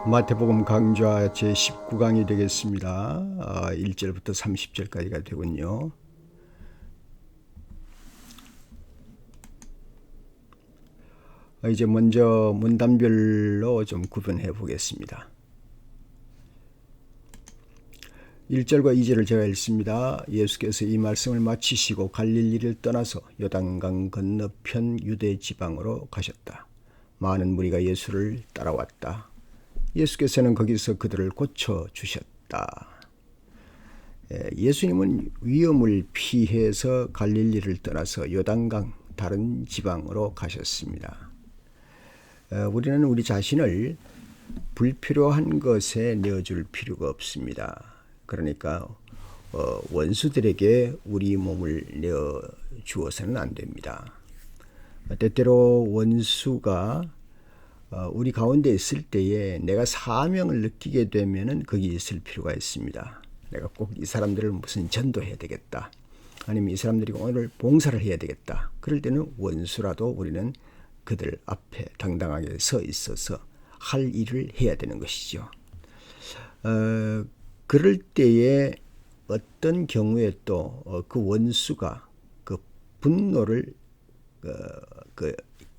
마태복음 강좌 제19강이 되겠습니다. 1절부터 30절까지가 되군요. 이제 먼저 문단별로 좀 구분해 보겠습니다. 1절과 2절을 제가 읽습니다. 예수께서 이 말씀을 마치시고 갈릴리를 떠나서 요단강 건너편 유대 지방으로 가셨다. 많은 무리가 예수를 따라왔다. 예수께서는 거기서 그들을 고쳐주셨다. 예수님은 위험을 피해서 갈릴리를 떠나서 요단강 다른 지방으로 가셨습니다. 우리는 우리 자신을 불필요한 것에 내어줄 필요가 없습니다. 그러니까 원수들에게 우리 몸을 내어주어서는 안 됩니다. 때때로 원수가 우리 가운데 있을 때에 내가 사명을 느끼게 되면은 거기 있을 필요가 있습니다. 내가 꼭 이 사람들을 무슨 전도해야 되겠다. 아니면 이 사람들이 오늘 봉사를 해야 되겠다. 그럴 때는 원수라도 우리는 그들 앞에 당당하게 서 있어서 할 일을 해야 되는 것이죠. 그럴 때에 어떤 경우에 또 그 원수가 그 분노를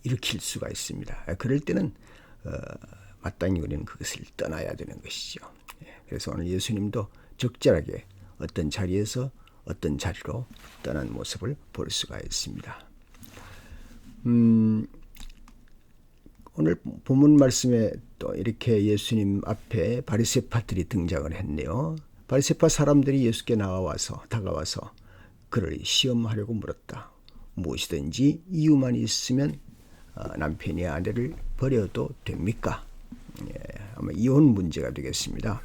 일으킬 수가 있습니다. 그럴 때는 마땅히 우리는 그것을 떠나야 되는 것이죠. 그래서 오늘 예수님도 적절하게 어떤 자리에서 어떤 자리로 떠난 모습을 볼 수가 있습니다. 오늘 본문 말씀에 또 이렇게 예수님 앞에 바리새파들이 등장을 했네요. 바리새파 사람들이 예수께 다가와서 그를 시험하려고 물었다. 무엇이든지 이유만 있으면 남편이 아내를 버려도 됩니까? 아마 이혼 문제가 되겠습니다.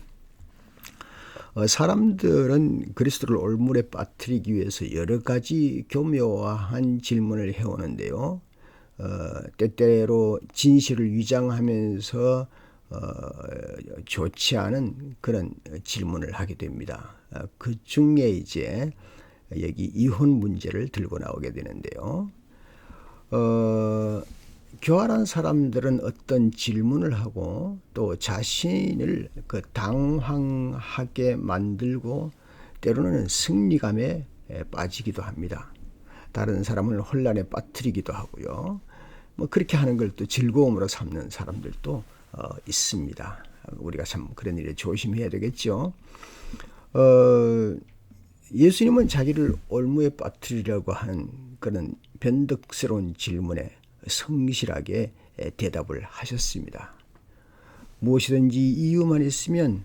사람들은 그리스도를 올물에 빠뜨리기 위해서 여러 가지 교묘한 질문을 해오는데요. 때때로 진실을 위장하면서 좋지 않은 그런 질문을 하게 됩니다. 그 중에 이제 여기 이혼 문제를 들고 나오게 되는데요. 교활한 사람들은 어떤 질문을 하고 또 자신을 당황하게 만들고 때로는 승리감에 빠지기도 합니다. 다른 사람을 혼란에 빠뜨리기도 하고요. 그렇게 하는 걸 또 즐거움으로 삼는 사람들도 있습니다. 우리가 참 그런 일에 조심해야 되겠죠. 예수님은 자기를 올무에 빠뜨리려고 하는 그런 변덕스러운 질문에 성실하게 대답을 하셨습니다. 무엇이든지 이유만 있으면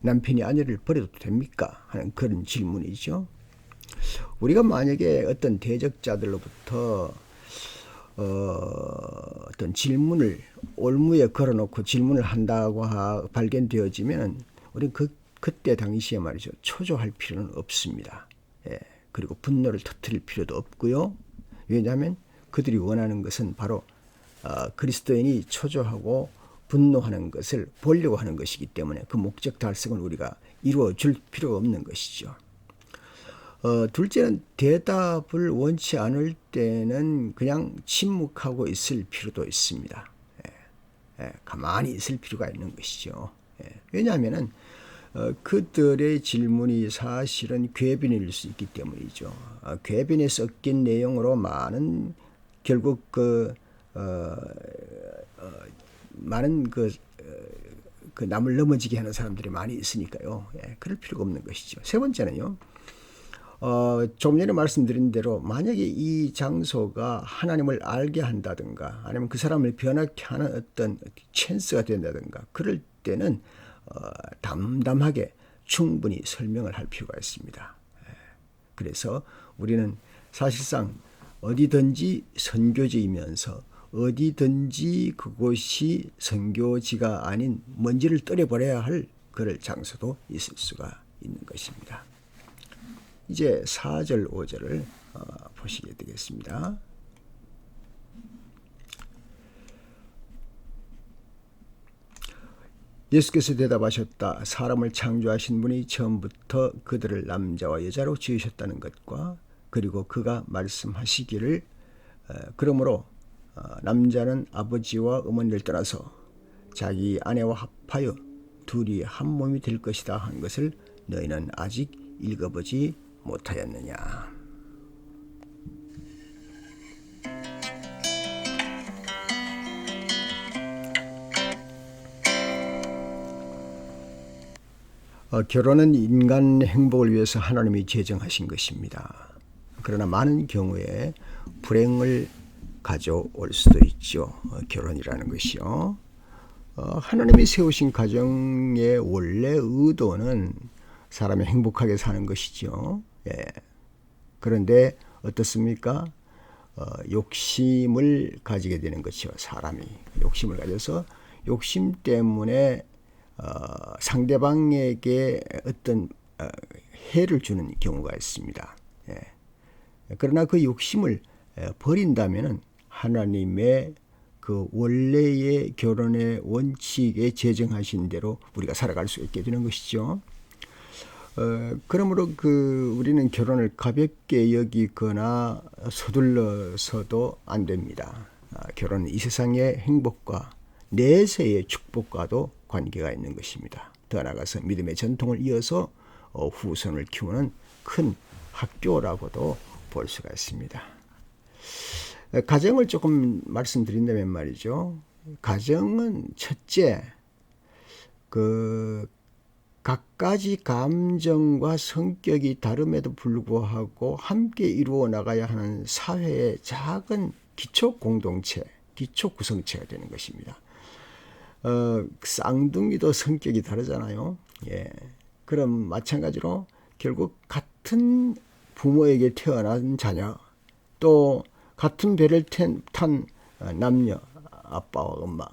남편이 아내를 버려도 됩니까? 하는 그런 질문이죠. 우리가 만약에 어떤 대적자들로부터 어떤 질문을 올무에 걸어놓고 질문을 한다고 발견되어지면 우리는 그때 당시에 말이죠, 초조할 필요는 없습니다. 그리고 분노를 터뜨릴 필요도 없고요. 왜냐하면 그들이 원하는 것은 바로 그리스도인이 초조하고 분노하는 것을 보려고 하는 것이기 때문에 그 목적 달성을 우리가 이루어 줄 필요가 없는 것이죠. 둘째는 대답을 원치 않을 때는 그냥 침묵하고 있을 필요도 있습니다. 가만히 있을 필요가 있는 것이죠. 왜냐하면 그들의 질문이 사실은 궤변일 수 있기 때문이죠. 궤변에 섞인 내용으로 결국 많은 남을 넘어지게 하는 사람들이 많이 있으니까요. 그럴 필요가 없는 것이죠. 세 번째는요. 좀 전에 말씀드린 대로 만약에 이 장소가 하나님을 알게 한다든가 아니면 그 사람을 변하게 하는 어떤 찬스가 된다든가 그럴 때는 담담하게 충분히 설명을 할 필요가 있습니다. 그래서 우리는 사실상 어디든지 선교지이면서 어디든지 그곳이 선교지가 아닌 먼지를 떨어버려야 할 그럴 장소도 있을 수가 있는 것입니다. 이제 4절, 5절을 보시게 되겠습니다. 예수께서 대답하셨다. 사람을 창조하신 분이 처음부터 그들을 남자와 여자로 지으셨다는 것과 그리고 그가 말씀하시기를 그러므로 남자는 아버지와 어머니를 떠나서 자기 아내와 합하여 둘이 한 몸이 될 것이다 한 것을 너희는 아직 읽어보지 못하였느냐. 결혼은 인간 행복을 위해서 하나님이 제정하신 것입니다. 그러나 많은 경우에 불행을 가져올 수도 있죠. 결혼이라는 것이요. 하나님이 세우신 가정의 원래 의도는 사람이 행복하게 사는 것이죠. 예. 그런데 어떻습니까? 욕심을 가지게 되는 것이요. 사람이 욕심을 가져서 욕심 때문에 상대방에게 어떤 해를 주는 경우가 있습니다. 예. 그러나 그 욕심을 버린다면은 하나님의 그 원래의 결혼의 원칙에 제정하신 대로 우리가 살아갈 수 있게 되는 것이죠. 그러므로 우리는 결혼을 가볍게 여기거나 서둘러서도 안 됩니다. 결혼은 이 세상의 행복과 내세의 축복과도 관계가 있는 것입니다. 더 나아가서 믿음의 전통을 이어서 후손을 키우는 큰 학교라고도 볼 수가 있습니다. 가정을 조금 말씀드린다면 말이죠. 가정은 첫째, 각가지 감정과 성격이 다름에도 불구하고 함께 이루어 나가야 하는 사회의 작은 기초 공동체, 기초 구성체가 되는 것입니다. 쌍둥이도 성격이 다르잖아요. 예. 그럼 마찬가지로 결국 같은 부모에게 태어난 자녀, 또 같은 배를 탄 남녀, 아빠와 엄마,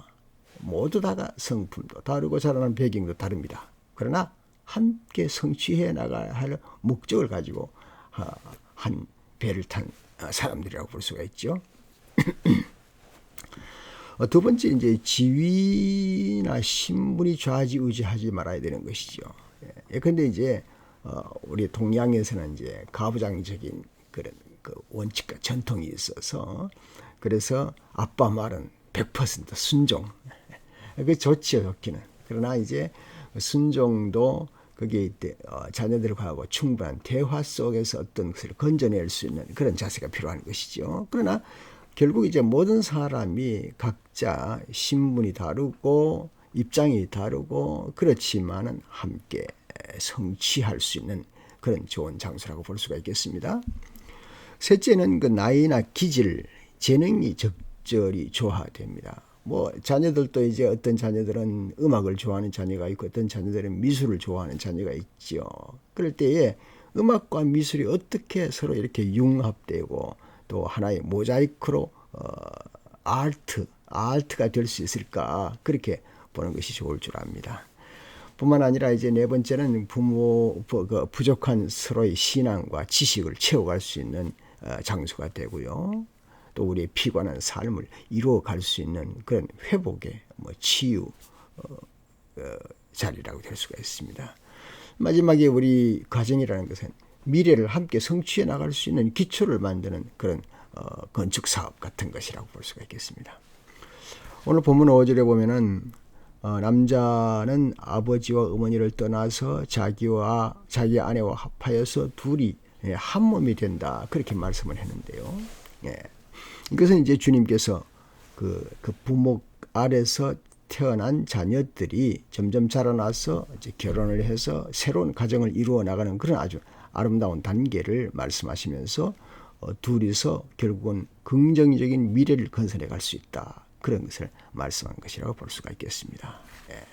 모두 다가 성품도 다르고 자라난 배경도 다릅니다. 그러나 함께 성취해 나가야 할 목적을 가지고 한 배를 탄 사람들이라고 볼 수가 있죠. 두 번째, 이제 지위나 신분이 좌지우지하지 말아야 되는 것이죠. 그런데 이제 우리 동양에서는 이제 가부장적인 그런 원칙과 전통이 있어서, 그래서 아빠 말은 100% 순종. 그 좋지요, 좋기는. 그러나 이제 순종도 거기에 자녀들하고 충분한 대화 속에서 어떤 것을 건져낼 수 있는 그런 자세가 필요한 것이죠. 그러나 결국 이제 모든 사람이 각자 신분이 다르고 입장이 다르고 그렇지만은 함께 성취할 수 있는 그런 좋은 장소라고 볼 수가 있겠습니다. 셋째는 나이나 기질, 재능이 적절히 조화됩니다. 자녀들도 이제 어떤 자녀들은 음악을 좋아하는 자녀가 있고 어떤 자녀들은 미술을 좋아하는 자녀가 있죠. 그럴 때에 음악과 미술이 어떻게 서로 이렇게 융합되고 또 하나의 모자이크로 아트가 될 수 있을까, 그렇게 보는 것이 좋을 줄 압니다. 뿐만 아니라 이제 네 번째는 부족한 서로의 신앙과 지식을 채워갈 수 있는 장소가 되고요. 또 우리의 피곤한 삶을 이루어갈 수 있는 그런 회복의 치유 자리라고 될 수가 있습니다. 마지막에 우리 가정이라는 것은 미래를 함께 성취해 나갈 수 있는 기초를 만드는 그런 건축 사업 같은 것이라고 볼 수가 있겠습니다. 오늘 본문 5절에 보면은 남자는 아버지와 어머니를 떠나서 자기 아내와 합하여서 둘이 한 몸이 된다, 그렇게 말씀을 했는데요. 예. 이것은 이제 주님께서 그 부모 아래서 태어난 자녀들이 점점 자라나서 이제 결혼을 해서 새로운 가정을 이루어 나가는 그런 아주 아름다운 단계를 말씀하시면서 둘이서 결국은 긍정적인 미래를 건설해 갈 수 있다, 그런 것을 말씀한 것이라고 볼 수가 있겠습니다. 예.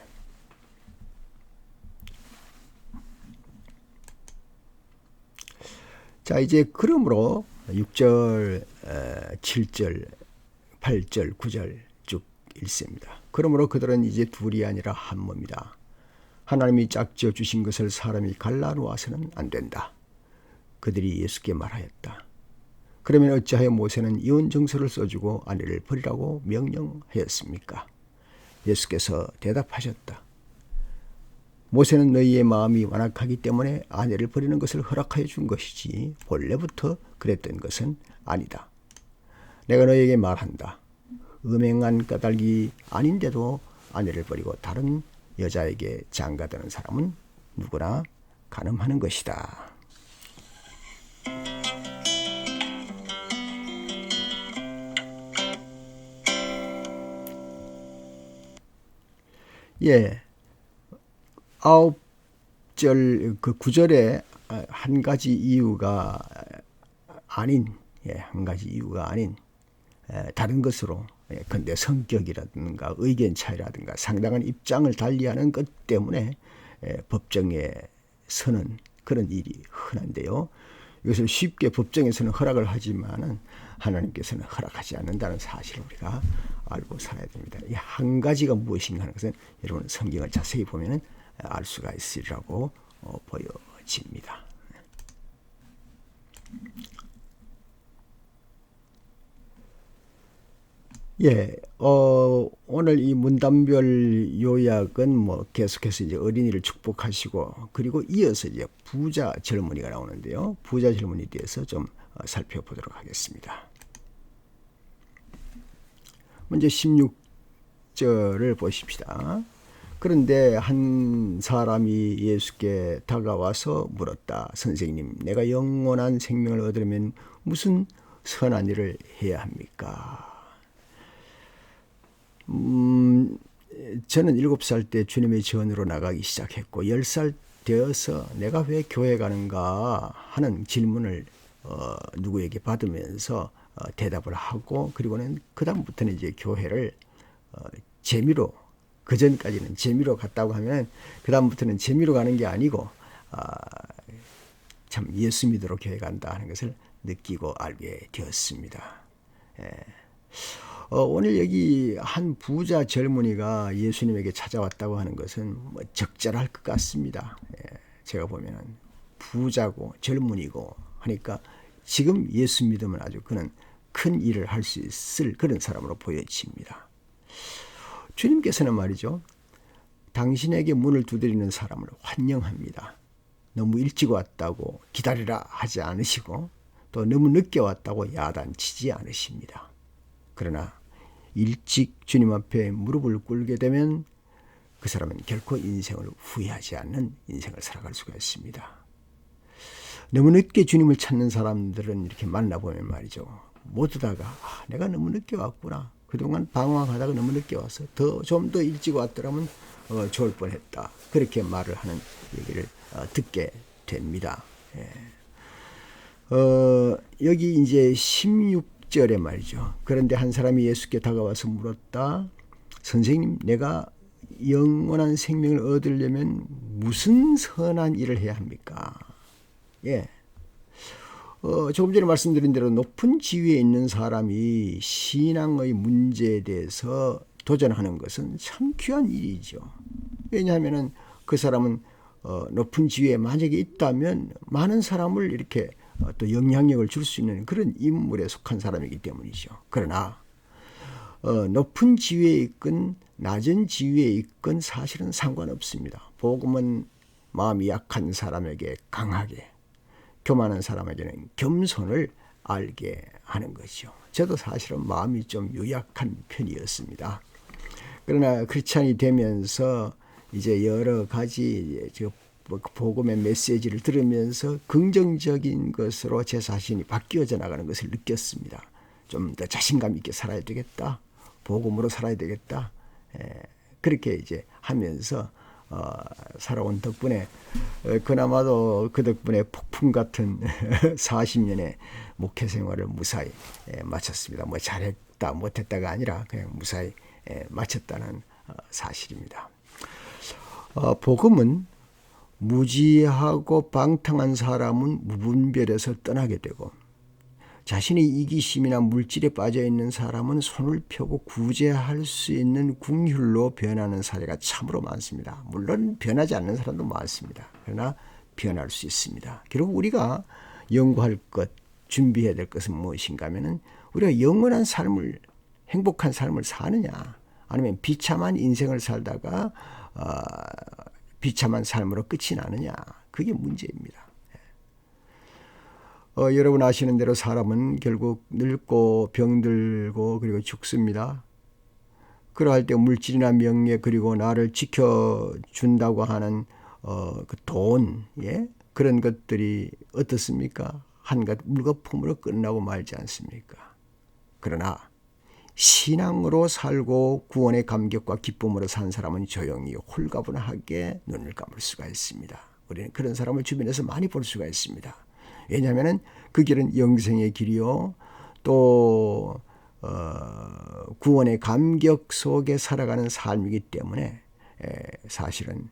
자, 이제 그러므로 6절, 7절, 8절, 9절 쭉 읽습니다. 그러므로 그들은 이제 둘이 아니라 한 몸이다. 하나님이 짝지어 주신 것을 사람이 갈라놓아서는 안 된다. 그들이 예수께 말하였다. 그러면 어찌하여 모세는 이혼 증서를 써주고 아내를 버리라고 명령하였습니까? 예수께서 대답하셨다. 모세는 너희의 마음이 완악하기 때문에 아내를 버리는 것을 허락하여 준 것이지 본래부터 그랬던 것은 아니다. 내가 너희에게 말한다. 음행한 까닭이 아닌데도 아내를 버리고 다른 여자에게 장가드는 사람은 누구나 가늠하는 것이다. 예, 9절 그 9절에 한 가지 이유가 아닌, 한 가지 이유가 아닌 다른 것으로, 근데 성격이라든가 의견 차이라든가 상당한 입장을 달리하는 것 때문에 법정에 서는 그런 일이 흔한데요. 이것을 쉽게 법정에서는 허락을 하지만은 하나님께서는 허락하지 않는다는 사실을 우리가 알고 살아야 됩니다. 이 한 가지가 무엇인가 하는 것은 여러분 성경을 자세히 보면은 알 수가 있으리라고 보여집니다. 예, 오늘 이 문단별 요약은 뭐 계속해서 이제 어린이를 축복하시고, 그리고 이어서 이제 부자 젊은이가 나오는데요. 부자 젊은이에 대해서 좀 살펴보도록 하겠습니다. 먼저 16절을 보십시다. 그런데 한 사람이 예수께 다가와서 물었다. 선생님, 내가 영원한 생명을 얻으려면 무슨 선한 일을 해야 합니까? 저는 7살 때 주님의 전으로 나가기 시작했고 10살 되어서 내가 왜 교회 가는가 하는 질문을 누구에게 받으면서 대답을 하고, 그리고는 그 다음부터는 이제 교회를 재미로, 그 전까지는 재미로 갔다고 하면 그 다음부터는 재미로 가는 게 아니고 참 예수 믿으러 교회 간다 하는 것을 느끼고 알게 되었습니다. 오늘 여기 한 부자 젊은이가 예수님에게 찾아왔다고 하는 것은 뭐 적절할 것 같습니다. 제가 보면은 부자고 젊은이고 하니까 지금 예수 믿으면 아주 그는 큰 일을 할 수 있을 그런 사람으로 보여집니다. 주님께서는 말이죠, 당신에게 문을 두드리는 사람을 환영합니다. 너무 일찍 왔다고 기다리라 하지 않으시고 또 너무 늦게 왔다고 야단치지 않으십니다. 그러나 일찍 주님 앞에 무릎을 꿇게 되면 그 사람은 결코 인생을 후회하지 않는 인생을 살아갈 수가 있습니다. 너무 늦게 주님을 찾는 사람들은 이렇게 만나보면 말이죠, 모두 다가 내가 너무 늦게 왔구나, 그동안 방황하다가 너무 늦게 와서 좀 더 일찍 왔더라면 좋을 뻔했다, 그렇게 말을 하는 얘기를 듣게 됩니다. 여기 이제 16절에 말이죠. 그런데 한 사람이 예수께 다가와서 물었다. 선생님, 내가 영원한 생명을 얻으려면 무슨 선한 일을 해야 합니까? 예. 조금 전에 말씀드린 대로 높은 지위에 있는 사람이 신앙의 문제에 대해서 도전하는 것은 참 귀한 일이죠. 왜냐하면 그 사람은 높은 지위에 만약에 있다면 많은 사람을 이렇게 또 영향력을 줄 수 있는 그런 인물에 속한 사람이기 때문이죠. 그러나 높은 지위에 있건 낮은 지위에 있건 사실은 상관없습니다. 복음은 마음이 약한 사람에게 강하게, 교만한 사람에게는 겸손을 알게 하는 것이죠. 저도 사실은 마음이 좀 유약한 편이었습니다. 그러나 크리스찬이 되면서 이제 여러 가지 복음의 메시지를 들으면서 긍정적인 것으로 제 자신이 바뀌어져 나가는 것을 느꼈습니다. 좀 더 자신감 있게 살아야 되겠다, 복음으로 살아야 되겠다, 그렇게 이제 하면서 살아온 덕분에 그나마도 그 덕분에 폭풍 같은 40년의 목회 생활을 무사히 마쳤습니다. 뭐 잘했다 못했다가 아니라 그냥 무사히 마쳤다는 사실입니다. 복음은 무지하고 방탕한 사람은 무분별해서 떠나게 되고, 자신의 이기심이나 물질에 빠져있는 사람은 손을 펴고 구제할 수 있는 긍휼로 변하는 사례가 참으로 많습니다. 물론 변하지 않는 사람도 많습니다. 그러나 변할 수 있습니다. 결국 우리가 연구할 것, 준비해야 될 것은 무엇인가 하면은 우리가 영원한 삶을, 행복한 삶을 사느냐, 아니면 비참한 인생을 살다가 비참한 삶으로 끝이 나느냐, 그게 문제입니다. 여러분 아시는 대로 사람은 결국 늙고 병들고 그리고 죽습니다. 그러할 때 물질이나 명예 그리고 나를 지켜준다고 하는 그 돈, 예? 그런 것들이 어떻습니까? 한갓 물거품으로 끝나고 말지 않습니까? 그러나 신앙으로 살고 구원의 감격과 기쁨으로 산 사람은 조용히 홀가분하게 눈을 감을 수가 있습니다. 우리는 그런 사람을 주변에서 많이 볼 수가 있습니다. 왜냐하면 그 길은 영생의 길이요, 또 구원의 감격 속에 살아가는 삶이기 때문에 사실은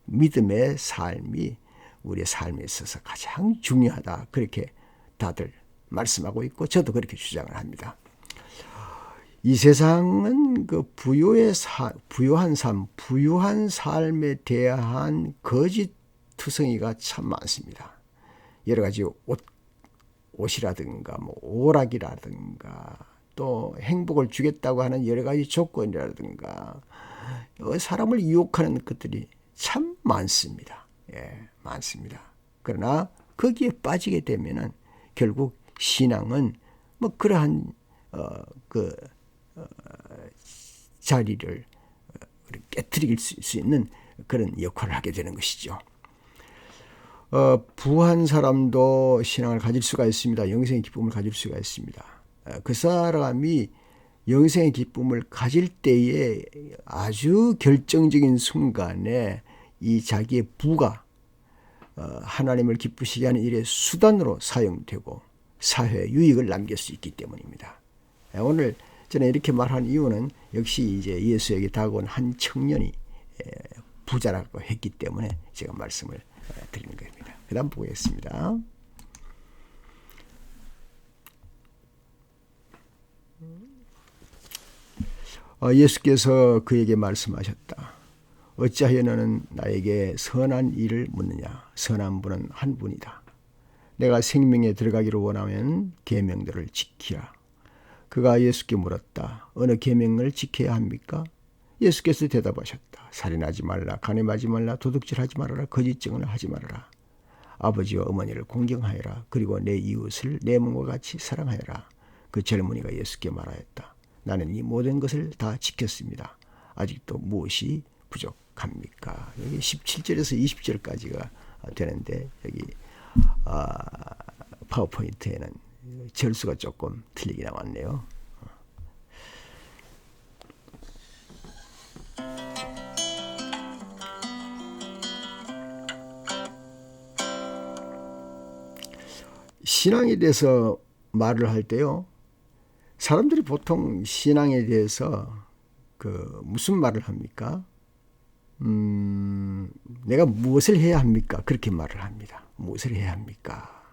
믿음의 삶이 우리의 삶에 있어서 가장 중요하다, 그렇게 다들 말씀하고 있고 저도 그렇게 주장을 합니다. 이 세상은 그 부유한 삶에 대한 거짓 투성이가 참 많습니다. 여러 가지 옷이라든가 뭐 오락이라든가 또 행복을 주겠다고 하는 여러 가지 조건이라든가 사람을 유혹하는 것들이 참 많습니다. 예, 많습니다. 그러나 거기에 빠지게 되면은 결국 신앙은 뭐 그러한 자리를 깨트릴 수 있는 그런 역할을 하게 되는 것이죠. 부한 사람도 신앙을 가질 수가 있습니다. 영생의 기쁨을 가질 수가 있습니다. 그 사람이 영생의 기쁨을 가질 때에 아주 결정적인 순간에 이 자기의 부가 하나님을 기쁘시게 하는 일의 수단으로 사용되고 사회에 유익을 남길 수 있기 때문입니다. 오늘 저는 이렇게 말한 이유는 역시 이제 예수에게 다가온 한 청년이 부자라고 했기 때문에 제가 말씀을 드리는 겁니다. 그 다음 보겠습니다. 예수께서 그에게 말씀하셨다. 어찌하여 너는 나에게 선한 일을 묻느냐? 선한 분은 한 분이다. 내가 생명에 들어가기를 원하면 계명들을 지키라. 그가 예수께 물었다. 어느 계명을 지켜야 합니까? 예수께서 대답하셨다. 살인하지 말라, 간음하지 말라, 도둑질하지 말아라, 거짓 증언을 하지 말아라. 아버지와 어머니를 공경하여라. 그리고 내 이웃을 내 몸과 같이 사랑하여라. 그 젊은이가 예수께 말하였다. 나는 이 모든 것을 다 지켰습니다. 아직도 무엇이 부족합니까? 여기 17절에서 20절까지가 되는데 여기 파워포인트에는 절수가 조금 틀리게 나왔네요. 신앙에 대해서 말을 할 때요, 사람들이 보통 신앙에 대해서 무슨 말을 합니까? 내가 무엇을 해야 합니까? 그렇게 말을 합니다. 무엇을 해야 합니까?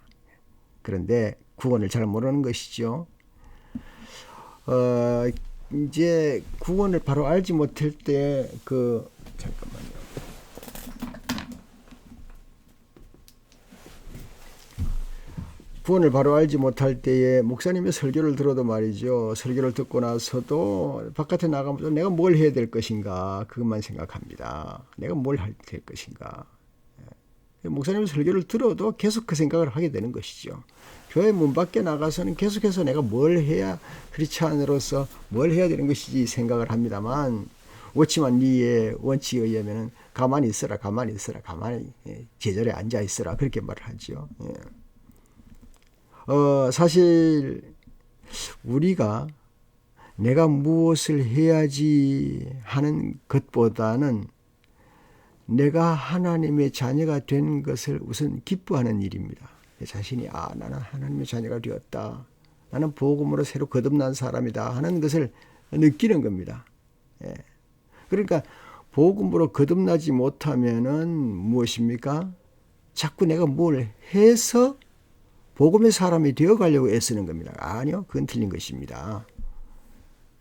그런데 구원을 잘 모르는 것이죠. 이제 구원을 바로 알지 못할 때 잠깐만요. 구원을 바로 알지 못할 때에 목사님의 설교를 들어도 말이죠. 설교를 듣고 나서도 바깥에 나가면서 내가 뭘 해야 될 것인가, 그것만 생각합니다. 내가 뭘 할 될 것인가. 목사님의 설교를 들어도 계속 그 생각을 하게 되는 것이죠. 교회 문 밖에 나가서는 계속해서 내가 뭘 해야 크리스찬으로서 뭘 해야 되는 것이지 생각을 합니다만, 워치만 리의 원칙에 의하면 가만히 있어라, 가만히 있어라, 가만히 제자리에 앉아 있어라, 그렇게 말을 하죠. 사실 우리가 내가 무엇을 해야지 하는 것보다는 내가 하나님의 자녀가 된 것을 우선 기뻐하는 일입니다. 내 자신이 나는 하나님의 자녀가 되었다, 나는 복음으로 새로 거듭난 사람이다 하는 것을 느끼는 겁니다. 그러니까 복음으로 거듭나지 못하면은 무엇입니까? 자꾸 내가 뭘 해서 복음의 사람이 되어가려고 애쓰는 겁니다. 아니요, 그건 틀린 것입니다.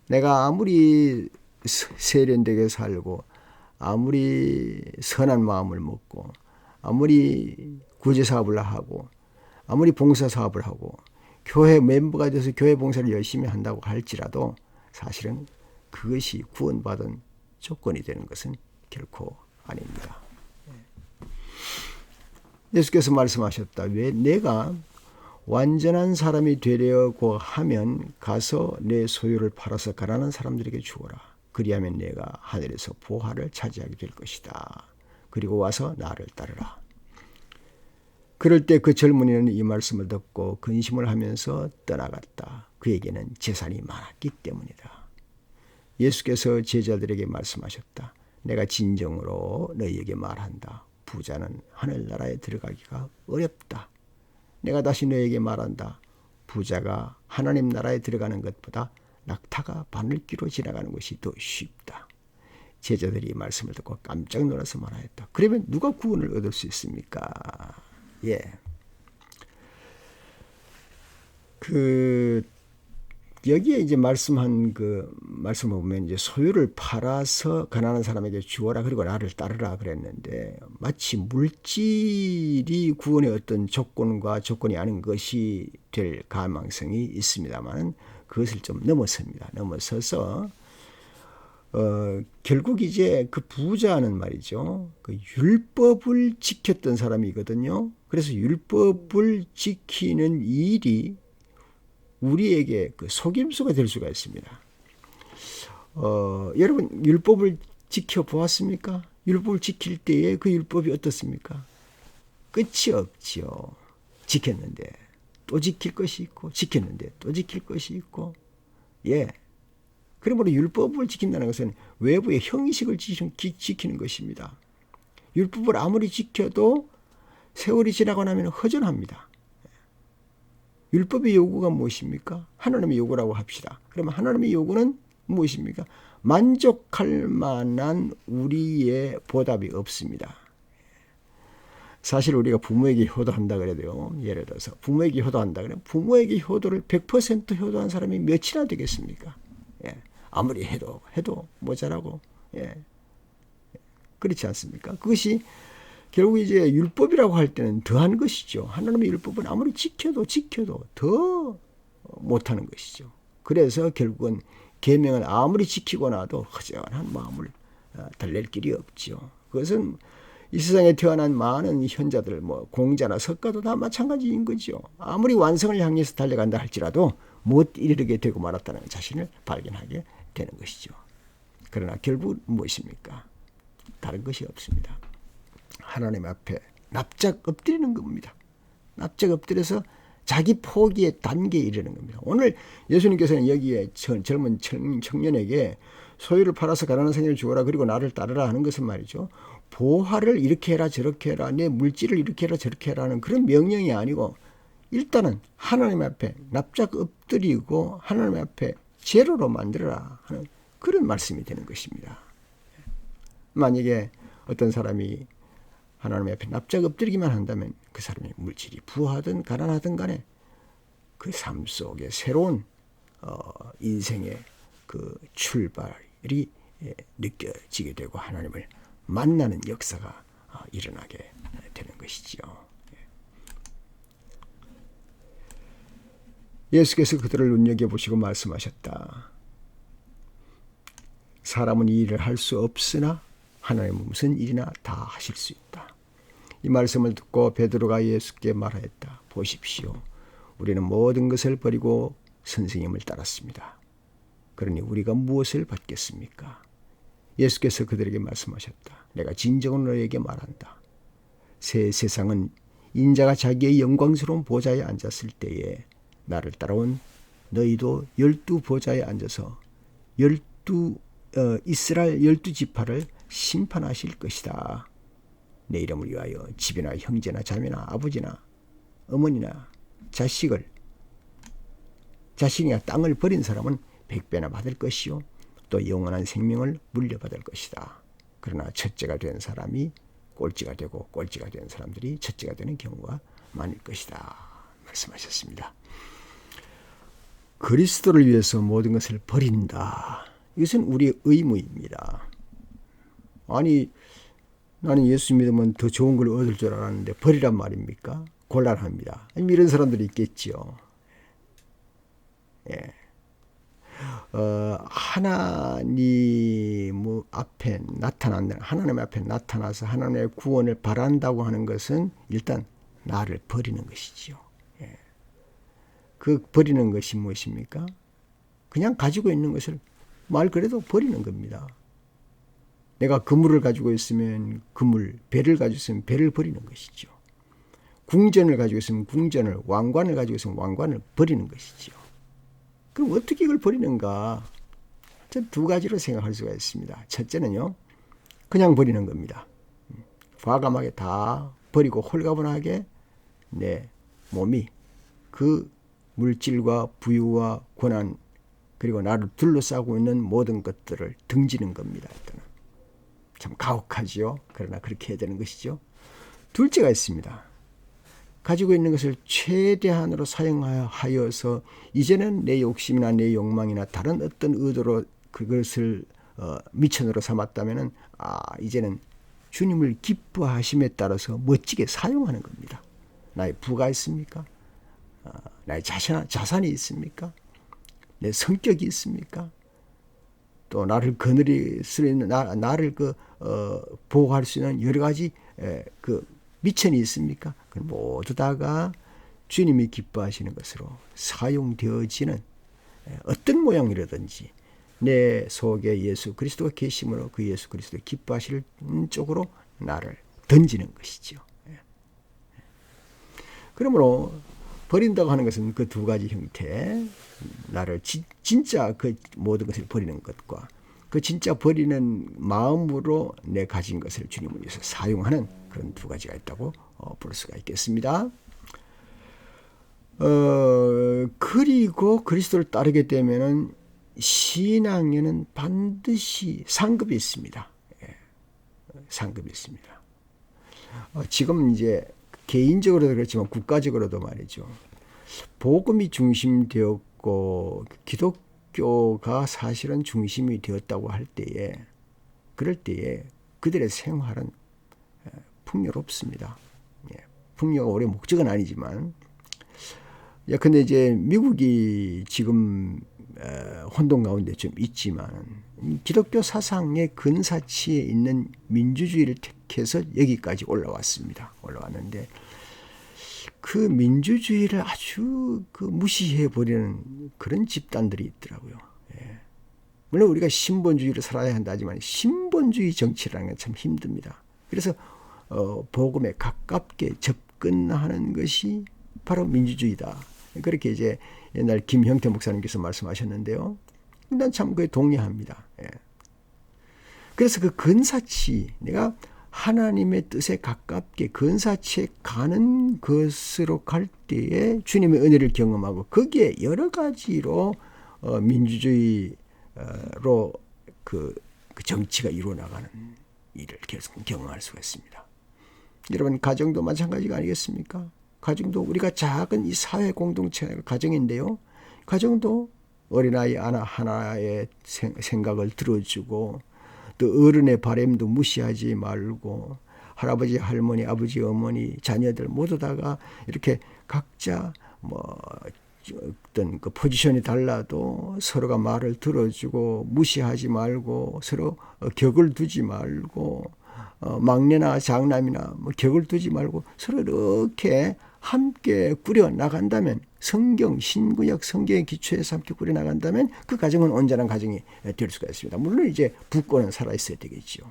내가 아무리 세련되게 살고 아무리 선한 마음을 먹고 아무리 구제사업을 하고 아무리 봉사사업을 하고 교회 멤버가 돼서 교회 봉사를 열심히 한다고 할지라도 사실은 그것이 구원받은 조건이 되는 것은 결코 아닙니다. 예수께서 말씀하셨다. 왜 내가 완전한 사람이 되려고 하면 가서 내 소유를 팔아서 가난한 사람들에게 주어라. 그리하면 내가 하늘에서 보화를 차지하게 될 것이다. 그리고 와서 나를 따르라. 그럴 때 그 젊은이는 이 말씀을 듣고 근심을 하면서 떠나갔다. 그에게는 재산이 많았기 때문이다. 예수께서 제자들에게 말씀하셨다. 내가 진정으로 너희에게 말한다. 부자는 하늘나라에 들어가기가 어렵다. 내가 다시 너희에게 말한다. 부자가 하나님 나라에 들어가는 것보다 낙타가 바늘길로 지나가는 것이 더 쉽다. 제자들이 이 말씀을 듣고 깜짝 놀라서 말하였다. 그러면 누가 구원을 얻을 수 있습니까? 예. 여기에 이제 말씀한 말씀을 보면 이제 소유를 팔아서 가난한 사람에게 주어라 그리고 나를 따르라 그랬는데 마치 물질이 구원의 어떤 조건이 아닌 것이 될 가망성이 있습니다만 그것을 좀 넘어섭니다. 넘어서서 결국 이제 그 부자는 말이죠. 그 율법을 지켰던 사람이거든요. 그래서 율법을 지키는 일이 우리에게 그 속임수가 될 수가 있습니다. 여러분 율법을 지켜보았습니까? 율법을 지킬 때에 그 율법이 어떻습니까? 끝이 없지요. 지켰는데 또 지킬 것이 있고 지켰는데 또 지킬 것이 있고 예. 그러므로 율법을 지킨다는 것은 외부의 형식을 지키는 것입니다. 율법을 아무리 지켜도 세월이 지나고 나면 허전합니다. 율법의 요구가 무엇입니까? 하나님의 요구라고 합시다. 그러면 하나님의 요구는 무엇입니까? 만족할 만한 우리의 보답이 없습니다. 사실 우리가 부모에게 효도한다 그래도요. 예를 들어서 부모에게 효도한다 그러면 부모에게 효도를 100% 효도한 사람이 몇이나 되겠습니까? 예. 아무리 해도 모자라고. 예. 그렇지 않습니까? 그것이 결국 이제 율법이라고 할 때는 더한 것이죠. 하나님의 율법은 아무리 지켜도 더 못하는 것이죠. 그래서 결국은 계명을 아무리 지키고 나도 허전한 마음을 달랠 길이 없죠. 그것은 이 세상에 태어난 많은 현자들, 공자나 석가도 다 마찬가지인 거죠. 아무리 완성을 향해서 달려간다 할지라도 못 이르게 되고 말았다는 자신을 발견하게 되는 것이죠. 그러나 결국 무엇입니까? 다른 것이 없습니다. 하나님 앞에 납작 엎드리는 겁니다. 납작 엎드려서 자기 포기의 단계에 이르는 겁니다. 오늘 예수님께서는 여기에 젊은 청년에게 소유를 팔아서 가난한 생명을 주어라 그리고 나를 따르라 하는 것은 말이죠. 보화를 이렇게 해라 저렇게 해라 내 물질을 이렇게 해라 저렇게 해라는 그런 명령이 아니고 일단은 하나님 앞에 납작 엎드리고 하나님 앞에 제로로 만들어라 하는 그런 말씀이 되는 것입니다. 만약에 어떤 사람이 하나님 앞에 납작 엎드리기만 한다면 그 사람이 물질이 부하든 가난하든 간에 그 삶 속에 새로운 인생의 그 출발이 느껴지게 되고 하나님을 만나는 역사가 일어나게 되는 것이지요. 예수께서 그들을 눈여겨보시고 말씀하셨다. 사람은 이 일을 할 수 없으나 하나님은 무슨 일이나 다 하실 수 있다. 이 말씀을 듣고 베드로가 예수께 말하였다. 보십시오. 우리는 모든 것을 버리고 선생님을 따랐습니다. 그러니 우리가 무엇을 받겠습니까? 예수께서 그들에게 말씀하셨다. 내가 진정으로 너희에게 말한다. 새 세상은 인자가 자기의 영광스러운 보좌에 앉았을 때에 나를 따라온 너희도 12보좌에 앉아서 이스라엘 12지파를 심판하실 것이다. 내 이름을 위하여 집이나 형제나 자매나 아버지나 어머니나 자식이나 땅을 버린 사람은 100배나 받을 것이요 또 영원한 생명을 물려받을 것이다. 그러나 첫째가 된 사람이 꼴찌가 되고 꼴찌가 된 사람들이 첫째가 되는 경우가 많을 것이다. 말씀하셨습니다. 그리스도를 위해서 모든 것을 버린다. 이것은 우리의 의무입니다. 아니 나는 예수 믿으면 더 좋은 걸 얻을 줄 알았는데 버리란 말입니까? 곤란합니다. 이런 사람들이 있겠지요. 예. 하나님 앞에 나타나서 하나님의 구원을 바란다고 하는 것은 일단 나를 버리는 것이지요. 예. 그 버리는 것이 무엇입니까? 그냥 가지고 있는 것을 말 그대로 버리는 겁니다. 내가 그물을 가지고 있으면 그물, 배를 가지고 있으면 배를 버리는 것이죠. 궁전을 가지고 있으면 궁전을, 왕관을 가지고 있으면 왕관을 버리는 것이죠. 그럼 어떻게 이걸 버리는가? 전 두 가지로 생각할 수가 있습니다. 첫째는요, 그냥 버리는 겁니다. 과감하게 다 버리고 홀가분하게 내 몸이 그 물질과 부유와 권한 그리고 나를 둘러싸고 있는 모든 것들을 등지는 겁니다. 일단은. 참 가혹하지요. 그러나 그렇게 해야 되는 것이죠. 둘째가 있습니다. 가지고 있는 것을 최대한으로 사용하여서 이제는 내 욕심이나 내 욕망이나 다른 어떤 의도로 그것을 미천으로 삼았다면 이제는 주님을 기뻐하심에 따라서 멋지게 사용하는 겁니다. 나의 부가 있습니까? 나의 자산이 있습니까? 내 성격이 있습니까? 또 나를 거느릴 수 있는 나를 보호할 수 있는 여러 가지 그 미천이 있습니까? 그 모두 다가 주님이 기뻐하시는 것으로 사용되어지는 어떤 모양이라든지 내 속에 예수 그리스도가 계심으로 그 예수 그리스도 기뻐하실 쪽으로 나를 던지는 것이죠. 그러므로 버린다고 하는 것은 그 두 가지 형태, 나를 진짜 그 모든 것을 버리는 것과 그 진짜 버리는 마음으로 내 가진 것을 주님을 위해서 사용하는 그런 두 가지가 있다고 볼 수가 있겠습니다. 그리고 그리스도를 따르게 되면은 신앙에는 반드시 상급이 있습니다. 상급이 있습니다. 지금 이제 개인적으로도 그렇지만 국가적으로도 말이죠. 복음이 중심되었고 기독교가 사실은 중심이 되었다고 할 때에 그럴 때에 그들의 생활은 풍요롭습니다. 풍요가 올해 목적은 아니지만 근데 이제 미국이 지금 혼돈 가운데 좀 있지만 기독교 사상의 근사치에 있는 민주주의를 택해서 여기까지 올라왔는데 그 민주주의를 아주 무시해 버리는 그런 집단들이 있더라고요. 물론 우리가 신본주의를 살아야 한다지만 신본주의 정치라는 건 참 힘듭니다. 그래서 복음에 가깝게 접근하는 것이 바로 민주주의다. 그렇게 이제 옛날 김형태 목사님께서 말씀하셨는데요. 난 참 그에 동의합니다. 그래서 그 근사치, 내가 하나님의 뜻에 가깝게 근사치에 가는 것으로 갈 때에 주님의 은혜를 경험하고 거기에 여러 가지로 민주주의로 그 정치가 이루어나가는 일을 계속 경험할 수가 있습니다. 여러분 가정도 마찬가지가 아니겠습니까? 가정도 우리가 작은 이 사회 공동체가 가정인데요. 가정도 어린아이 하나의 생각을 들어주고 또 어른의 바람도 무시하지 말고 할아버지, 할머니, 아버지, 어머니, 자녀들 모두 다가 이렇게 각자 어떤 그 포지션이 달라도 서로가 말을 들어주고 무시하지 말고 서로 격을 두지 말고 막내나 장남이나 격을 두지 말고 서로 이렇게 함께 꾸려 나간다면 성경, 신구약 성경의 기초에서 함께 꾸려 나간다면 그 가정은 온전한 가정이 될 수가 있습니다. 물론 이제 부권은 살아있어야 되겠죠.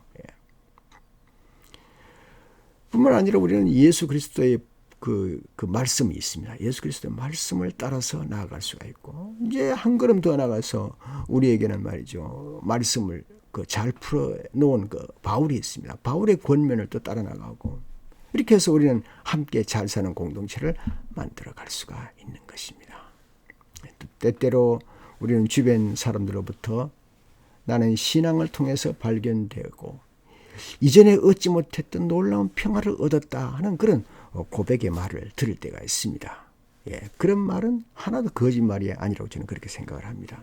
뿐만 아니라 우리는 예수 그리스도의 그 말씀이 있습니다. 예수 그리스도의 말씀을 따라서 나아갈 수가 있고 이제 한 걸음 더 나가서 우리에게는 말이죠. 말씀을 잘 풀어놓은 바울이 있습니다. 바울의 권면을 또 따라 나가고 이렇게 해서 우리는 함께 잘 사는 공동체를 만들어갈 수가 있는 것입니다. 때때로 우리는 주변 사람들로부터 나는 신앙을 통해서 발견되고 이전에 얻지 못했던 놀라운 평화를 얻었다 하는 그런 고백의 말을 들을 때가 있습니다. 그런 말은 하나도 거짓말이 아니라고 저는 그렇게 생각을 합니다.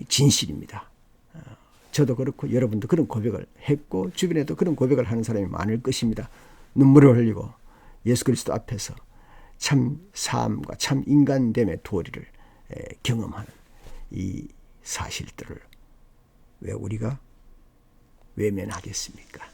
진실입니다. 저도 그렇고 여러분도 그런 고백을 했고 주변에도 그런 고백을 하는 사람이 많을 것입니다. 눈물을 흘리고 예수 그리스도 앞에서 참 삶과 참 인간됨의 도리를 경험하는 이 사실들을 왜 우리가 외면하겠습니까?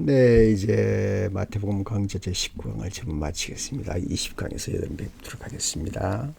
네, 이제 마태복음 강좌 제 19강을 지금 마치겠습니다. 20강에서 여러분 뵙도록 하겠습니다.